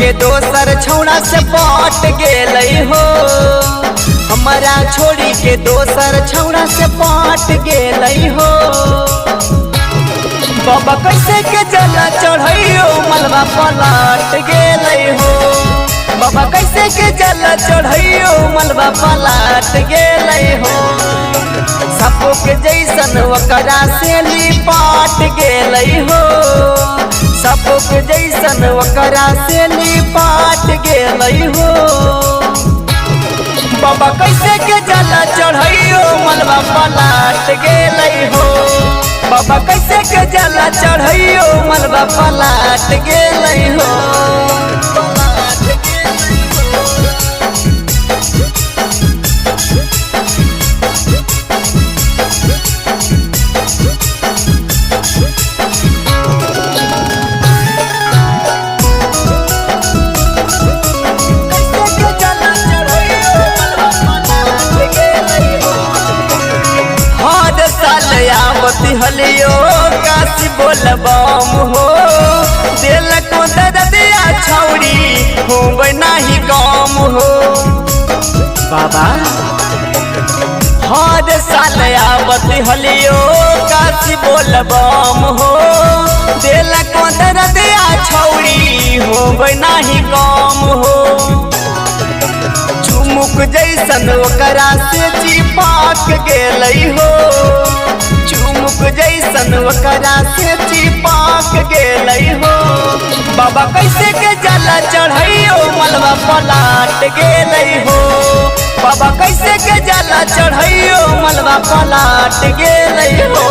के दोसर छौड़ा से पट गेलै हो। हमारा छोड़ी के दोसर छौड़ा से पट गेलै हो। बाबा कैसे के जला चढ़ैयो मलबा पलट गेलै हो। बाबा कैसे के जला चढ़ैयो मलबा पलट गेलै हो। सपो के जैसन ओकरा से लिपट गेलै हो। सपो के जैसन ओकरा से लिपट गेलै हो। बाबा कैसे के जला चढ़ैयो मलबा पलट गेलै हो। बाबा कैसे के जला चढ़ैयो मलबा पलट गेलै हो। हलियो काशी बोलबम हो। दिल को दर्दिया छौड़ी हो नाही कम हो। बाबा हर साल आवत हलियो काशी बोलबम हो। दिल को दर्दिया छौड़ी हो नाही कम हो। चुमुक जैसन ओकरा से चिपक गेलै हो। चुमुक जैसन ओकरा से चिपक गेलै हो। बाबा कैसे के जला चढ़ैयो मलबा पलट गेलै हो। बाबा कैसे के जला चढ़ैयो मलबा पलट गेलै हो।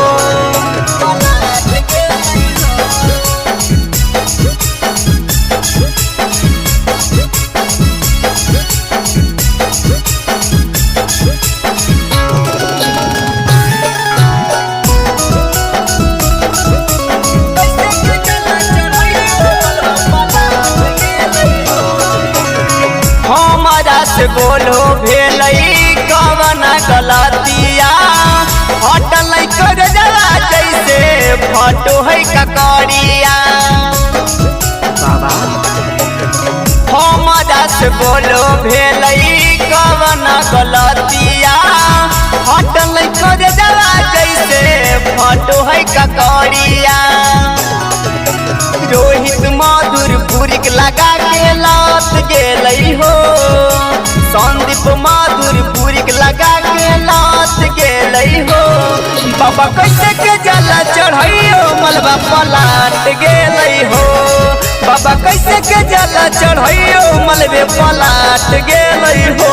से बोलो भेलई कवना गलतिया। हटल कर जला जैसे फटो है ककड़िया। बाबा हमारा से बोलो भेलई कवना गलतिया। हटल कर जला जैसे फटो है ककड़िया। रोहित मधुरपुरी लगा के लौट गेलै हो। संदीप मधुरपुरी लगा के लौट गेलै हो। बाबा कैसे के जला चढ़ैयो मलबा पलट गेलै हो। बाबा कैसे के जला चढ़ैयो मलबे पलट गेलै हो।